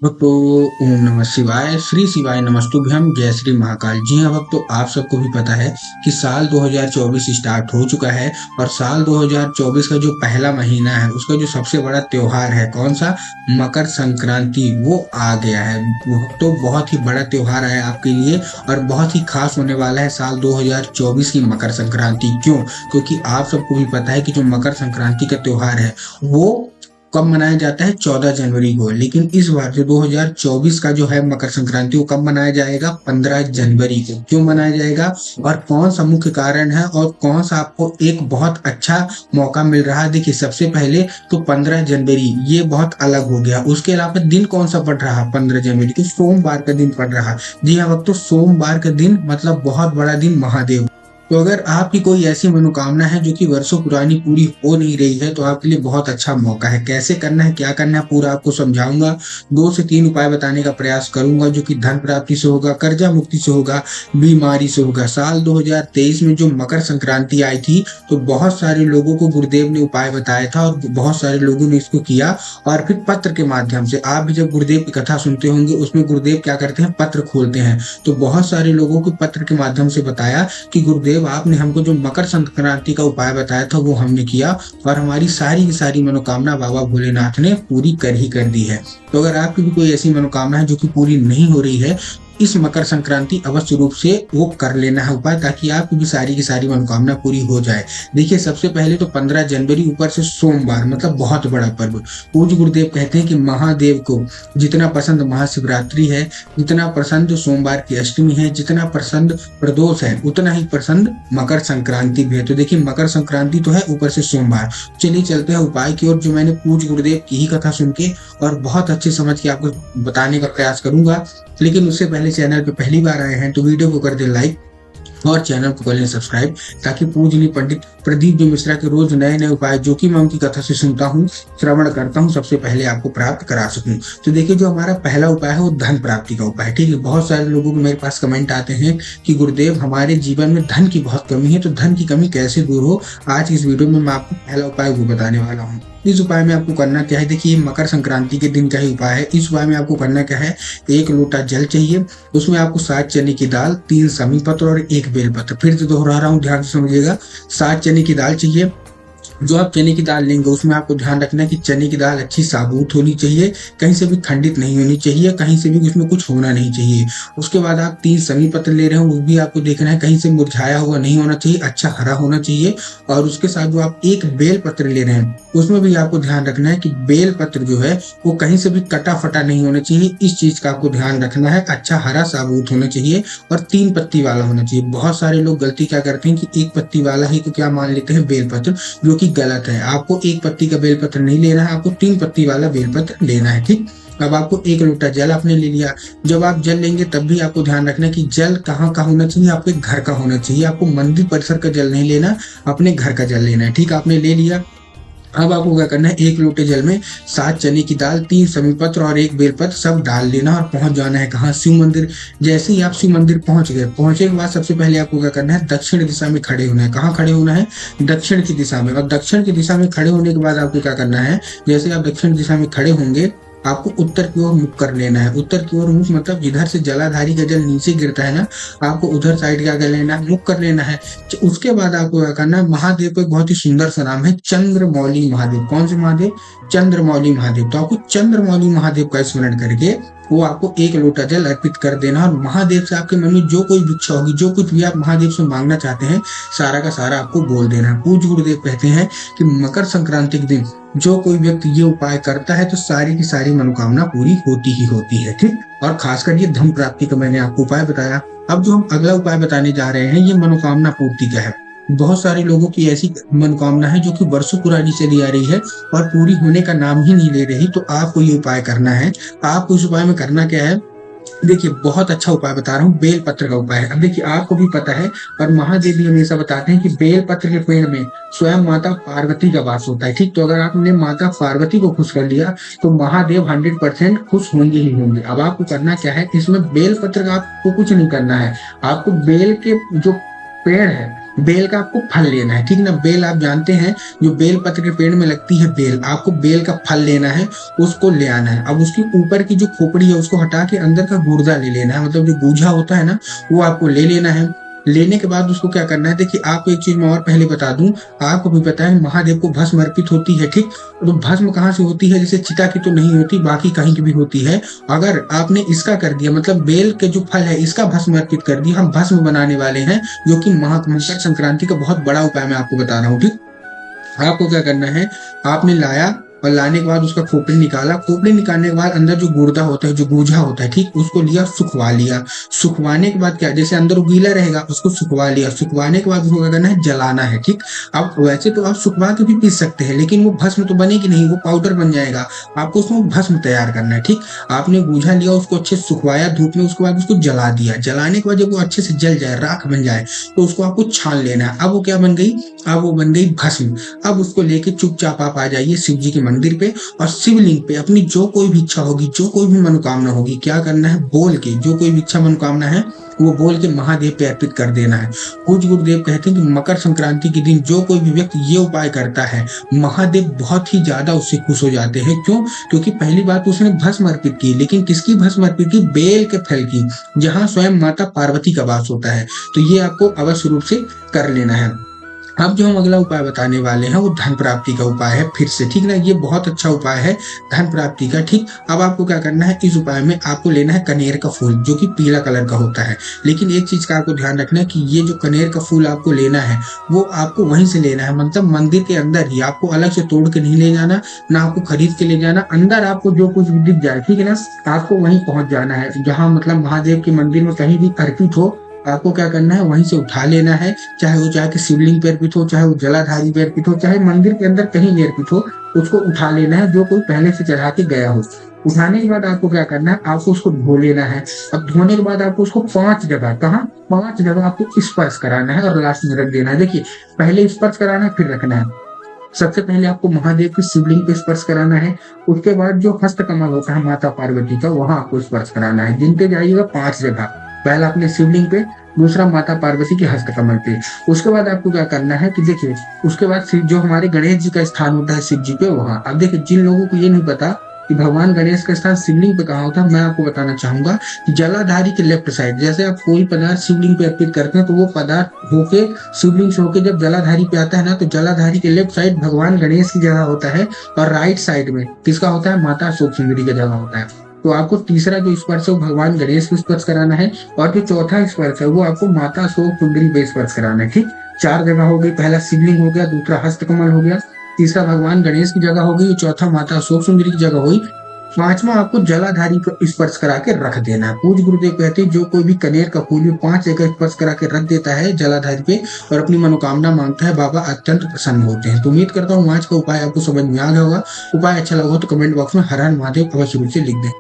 भक्तों, ओम नमः शिवाय, श्री शिवाय नमस्तुभ्यम, जय श्री महाकाल। जी हाँ भक्तों, आप सबको भी पता है कि साल 2024 स्टार्ट हो चुका है और साल 2024 का जो पहला महीना है उसका जो सबसे बड़ा त्योहार है कौन सा, मकर संक्रांति, वो आ गया है। भक्तों, बहुत ही बड़ा त्योहार है आपके लिए और बहुत ही खास होने वाला है साल 2024 की मकर संक्रांति। क्यों? क्योंकि आप सबको भी पता है कि जो मकर संक्रांति का त्योहार है वो कब मनाया जाता है, 14 जनवरी को। लेकिन इस बार जो 2024 का जो है मकर संक्रांति वो कब मनाया जाएगा, 15 जनवरी को। क्यों मनाया जाएगा और कौन सा मुख्य कारण है और कौन सा आपको एक बहुत अच्छा मौका मिल रहा है? देखिए, सबसे पहले तो 15 जनवरी ये बहुत अलग हो गया। उसके अलावा दिन कौन सा पड़ रहा, 15 जनवरी को सोमवार का दिन पड़ रहा। जी हाँ वक्त, तो सोमवार का दिन मतलब बहुत बड़ा दिन महादेव। तो अगर आपकी कोई ऐसी मनोकामना है जो कि वर्षों पुरानी पूरी हो नहीं रही है तो आपके लिए बहुत अच्छा मौका है। कैसे करना है, क्या करना है, पूरा आपको समझाऊंगा। 2 से 3 उपाय बताने का प्रयास करूंगा जो कि धन प्राप्ति से होगा, कर्जा मुक्ति से होगा, बीमारी से होगा। साल 2023 में जो मकर संक्रांति आई थी तो बहुत सारे लोगों को गुरुदेव ने उपाय बताया था और बहुत सारे लोगों ने इसको किया। और फिर पत्र के माध्यम से, आप भी जब गुरुदेव की कथा सुनते होंगे उसमें गुरुदेव क्या करते हैं, पत्र खोलते हैं। तो बहुत सारे लोगों को पत्र के माध्यम से बताया कि गुरुदेव आपने हमको जो मकर संक्रांति का उपाय बताया था वो हमने किया और हमारी सारी की सारी मनोकामना बाबा भोलेनाथ ने पूरी कर दी है। तो अगर आपकी भी कोई ऐसी मनोकामना है जो कि पूरी नहीं हो रही है, इस मकर संक्रांति अवश्य रूप से वो कर लेना है उपाय, ताकि आपकी भी सारी की सारी मनोकामना पूरी हो जाए। देखिए, सबसे पहले तो 15 जनवरी ऊपर से सोमवार, मतलब बहुत बड़ा पर्व। पूज्य गुरुदेव कहते हैं कि महादेव को जितना पसंद महाशिवरात्रि है, जितना पसंद सोमवार की अष्टमी है, जितना पसंद प्रदोष है, उतना ही पसंद मकर संक्रांति भी है। तो देखिए, मकर संक्रांति तो है, ऊपर से सोमवार। चलिए चलते हैं उपाय की ओर, जो मैंने पूज्य गुरुदेव की ही कथा सुन के और बहुत अच्छे समझ के आपको बताने का प्रयास करूंगा। लेकिन उससे पहले चैनल पे पहली बार आए हैं तो वीडियो को कर दें लाइक और चैनल को कर लें सब्सक्राइब, ताकि पूजनीय पंडित प्रदीप जी मिश्रा के रोज नए नए उपाय जो कि मैं उनकी कथा से सुनता हूँ, श्रवण करता हूँ, सबसे पहले आपको प्राप्त करा सकूं। तो देखिए, जो हमारा पहला उपाय है वो धन प्राप्ति का उपाय है। ठीक है, बहुत सारे लोगों को मेरे पास कमेंट आते हैं कि गुरुदेव हमारे जीवन में धन की बहुत कमी है, तो धन की कमी कैसे दूर हो। आज इस वीडियो में मैं आपको पहला उपाय वो बताने वाला हूँ। इस उपाय में आपको करना क्या है, देखिए मकर संक्रांति के दिन का ही उपाय है। इस उपाय में आपको करना क्या है, 1 लोटा जल चाहिए, उसमें आपको 7 चने की दाल, 3 समी पत्र और 1 बेलपत्र। फिर से दोहरा रहा हूँ, ध्यान से समझिएगा। 7 चने की दाल चाहिए। जो आप चने की दाल लेंगे उसमें आपको ध्यान रखना है कि चने की दाल अच्छी साबुत होनी चाहिए, कहीं से भी खंडित नहीं होनी चाहिए, कहीं से भी उसमें कुछ होना नहीं चाहिए। उसके बाद आप 3 समी पत्र ले रहे हो, वो भी आपको देखना है कहीं से मुरझाया हुआ नहीं होना चाहिए, अच्छा हरा होना चाहिए। और उसके साथ जो आप 1 बेल पत्र ले रहे हैं उसमें भी आपको ध्यान रखना है कि बेल पत्र जो है वो कहीं से भी कटा फटा नहीं होना चाहिए। इस चीज का आपको ध्यान रखना है, अच्छा हरा साबुत होना चाहिए और 3 पत्ती वाला होना चाहिए। बहुत सारे लोग गलती क्या करते हैं कि 1 पत्ती वाला ही को क्या मान लेते हैं, बेलपत्र, जो कि गलत है। आपको 1 पत्ती का बेलपत्र नहीं लेना है, आपको 3 पत्ती वाला बेलपत्र लेना है। ठीक, अब आपको 1 लोटा जल आपने ले लिया। जब आप जल लेंगे तब भी आपको ध्यान रखना है कि जल कहाँ का होना चाहिए, आपके घर का होना चाहिए। आपको मंदिर परिसर का जल नहीं लेना, अपने घर का जल लेना है। ठीक, आपने ले लिया। अब आपको क्या करना है, 1 लोटे जल में 7 चने की दाल, 3 समी पत्र और 1 बेलपत्र सब डाल लेना और पहुंच जाना है कहाँ, शिव मंदिर। जैसे ही आप शिव मंदिर पहुंच गए, पहुंचे के बाद सबसे पहले आपको क्या करना है, दक्षिण दिशा में खड़े होना है। कहाँ खड़े होना है, दक्षिण की दिशा में। और दक्षिण की दिशा में खड़े होने के बाद आपको क्या करना है, जैसे आप दक्षिण दिशा में खड़े होंगे आपको उत्तर की ओर मुख कर लेना है। उत्तर की ओर मुख मतलब जिधर से जलाधारी का जल नीचे गिरता है ना, आपको उधर साइड क्या कर लेना है, मुख कर लेना है। उसके बाद आपको क्या करना है, महादेव को एक बहुत ही सुंदर सा नाम है, चंद्रमौली महादेव। कौन से महादेव, चंद्रमौली महादेव। तो आपको चंद्रमौली महादेव का स्मरण करके वो आपको 1 लोटा जल अर्पित कर देना और महादेव से आपके मन में जो कोई इच्छा होगी, जो कुछ भी आप महादेव से मांगना चाहते हैं, सारा का सारा आपको बोल देना है। पूज्य गुरुदेव कहते हैं कि मकर संक्रांति के दिन जो कोई व्यक्ति ये उपाय करता है तो सारी की सारी मनोकामना पूरी होती ही होती है। ठीक, और खासकर ये धन प्राप्ति का मैंने आपको उपाय बताया। अब जो हम अगला उपाय बताने जा रहे हैं ये मनोकामना पूर्ति का है। बहुत सारे लोगों की ऐसी मनोकामना है जो कि वर्षों पुरानी चली आ रही है और पूरी होने का नाम ही नहीं ले रही। तो आपको ये उपाय करना है। आपको इस उपाय में करना क्या है, देखिए बहुत अच्छा उपाय बता रहा हूँ, बेल पत्र का उपाय है। अब देखिए, आपको भी पता है और महादेव भी हमेशा बताते हैं कि बेल पत्र के पेड़ में स्वयं माता पार्वती का वास होता है। ठीक, तो अगर आपने माता पार्वती को खुश कर लिया तो महादेव 100% खुश होंगे ही होंगे। अब आपको करना क्या है, इसमें बेल पत्र का आपको कुछ नहीं करना है। आपको बेल के जो पेड़ है बेल का आपको फल लेना है, ठीक ना। बेल आप जानते हैं, जो बेल पत्र के पेड़ में लगती है बेल, आपको बेल का फल लेना है, उसको ले आना है। अब उसकी ऊपर की जो खोपड़ी है उसको हटा के अंदर का गुर्दा ले लेना है, मतलब जो गूजा होता है ना, वो आपको ले लेना है। लेने के बाद उसको क्या करना है, देखिए आपको एक चीज मैं और पहले बता दूं, आपको भी पता है महादेव को भस्म अर्पित होती है, ठीक। तो भस्म कहाँ से होती है, जैसे चिता की तो नहीं होती, बाकी कहीं की भी होती है। अगर आपने इसका कर दिया, मतलब बेल के जो फल है इसका भस्म अर्पित कर दिया, हम भस्म बनाने वाले हैं, जो कि मकर संक्रांति का बहुत बड़ा उपाय मैं आपको बता रहा हूँ, ठीक। आपको क्या करना है, आपने लाया और लाने के बाद उसका खोपड़ी निकाला, खोपड़ी निकालने के बाद अंदर जो गुर्दा होता है, जो गूजा होता है, ठीक, उसको लिया, सुखवा लिया। सुखवाने के बाद क्या, जैसे अंदर गीला रहेगा उसको सुखवा लिया, सुखवाने के बाद उसको क्या करना है, जलाना है, ठीक। अब वैसे तो आप सुखवा के भी पी सकते हैं, लेकिन वो भस्म तो बनेगी नहीं, वो पाउडर बन जाएगा। आपको उसमें भस्म तैयार करना है, ठीक। आपने गूजा लिया, उसको अच्छे से सुखवाया धूप में, उसके बाद उसको जला दिया। जलाने के बाद जब वो अच्छे से जल जाए, राख बन जाए, तो उसको आपको छान लेना है। अब वो क्या बन गई, अब वो बन गई भस्म। अब उसको लेके चुपचाप आप आ जाइए शिव जी के मंदिर पे, और शिवलिंग पे अपनी जो कोई भी इच्छा होगी, जो कोई भी मनोकामना होगी, क्या करना है, बोल के, जो कोई भी इच्छा मनोकामना है वो बोल के महादेव पे अर्पित कर देना है। कुछ गुरुदेव कहते हैं कि मकर संक्रांति के दिन जो कोई भी व्यक्ति ये उपाय करता है, महादेव बहुत ही ज्यादा उससे खुश हो जाते हैं। क्यों, क्योंकि पहली बात उसने भस्म अर्पित की, लेकिन किसकी भस्म अर्पित की, बेल के फल की, जहां स्वयं माता पार्वती का वास होता है। तो ये आपको अवश्य रूप से कर लेना है। अब जो हम अगला उपाय बताने वाले हैं वो धन प्राप्ति का उपाय है, फिर से, ठीक ना। ये बहुत अच्छा उपाय है धन प्राप्ति का, ठीक। अब आपको क्या करना है, इस उपाय में आपको लेना है कनेर का फूल, जो कि पीला कलर का होता है। लेकिन एक चीज का आपको ध्यान रखना है कि ये जो कनेर का फूल आपको लेना है वो आपको वहीं से लेना है, मतलब मंदिर के अंदर ही, आपको अलग से तोड़ के नहीं ले जाना, ना आपको खरीद के ले जाना। अंदर आपको जो कुछ भी दिख जाए, ठीक है ना, आपको वहीं पहुंच जाना है, जहां मतलब महादेव के मंदिर में कहीं भी अर्पित हो, आपको क्या करना है, वहीं से उठा लेना है। चाहे वो चाहे कि शिवलिंग पे अर्पित हो, चाहे वो जलाधारी पे अर्पित हो, चाहे मंदिर के अंदर कहीं भी अर्पित हो, उसको उठा लेना है, जो कोई पहले से चढ़ा के गया हो। उठाने के बाद आपको क्या करना है, आपको उसको धो लेना है। अब धोने के बाद आपको उसको 5 जगह, कहाँ, 5 जगह आपको स्पर्श कराना है और लास्ट में रख देना है। देखिए, पहले स्पर्श कराना है, फिर रखना है। सबसे पहले आपको महादेव की शिवलिंग पे स्पर्श कराना है। उसके बाद जो हस्त कमल होता है माता पार्वती का, वहां आपको स्पर्श कराना है। गिनते जाइएगा 5 जगह, पहला अपने शिवलिंग पे, दूसरा माता पार्वती के हस्त कमल पे। उसके बाद आपको क्या करना है कि देखिए, उसके बाद जो हमारे गणेश जी का स्थान होता है शिव जी पे, वहां। अब देखिए, जिन लोगों को ये नहीं पता कि भगवान गणेश का स्थान शिवलिंग पे कहाँ होता है, मैं आपको बताना चाहूंगा कि जलाधारी के लेफ्ट साइड, जैसे आप कोई पदार्थ शिवलिंग पे अर्पित करते हैं, तो वो पदार्थ होके शिवलिंग से होके जब जलाधारी पे आता है ना, तो जलाधारी के लेफ्ट साइड भगवान गणेश की जगह होता है, और राइट साइड में किसका होता है, माता अशोक सुंदरी का जगह होता है। तो आपको तीसरा जो स्पर्श है वो भगवान गणेश को स्पर्श कराना है, और जो चौथा स्पर्श है वो आपको माता अशोक सुंदरी पे स्पर्श कराना है, ठीक। 4 जगह हो गई, पहला शिवलिंग हो गया, दूसरा हस्तकमल हो गया, तीसरा भगवान गणेश की जगह हो गई, चौथा माता अशोक सुंदरी की जगह हुई, पांचवा आपको जलाधारी को स्पर्श करा के रख देना है। पूज्य गुरुदेव कहते हैं जो कोई भी कनेर का फूल 5 जगह स्पर्श करा के रख देता है जलाधारी पे और अपनी मनोकामना मांगता है, बाबा अत्यंत प्रसन्न होते हैं। तो उम्मीद करता हूँ आज का उपाय आपको समझ में आ गया होगा। उपाय अच्छा लगा हो तो कमेंट बॉक्स में हर हर महादेव अवश्य रूप से लिख दें।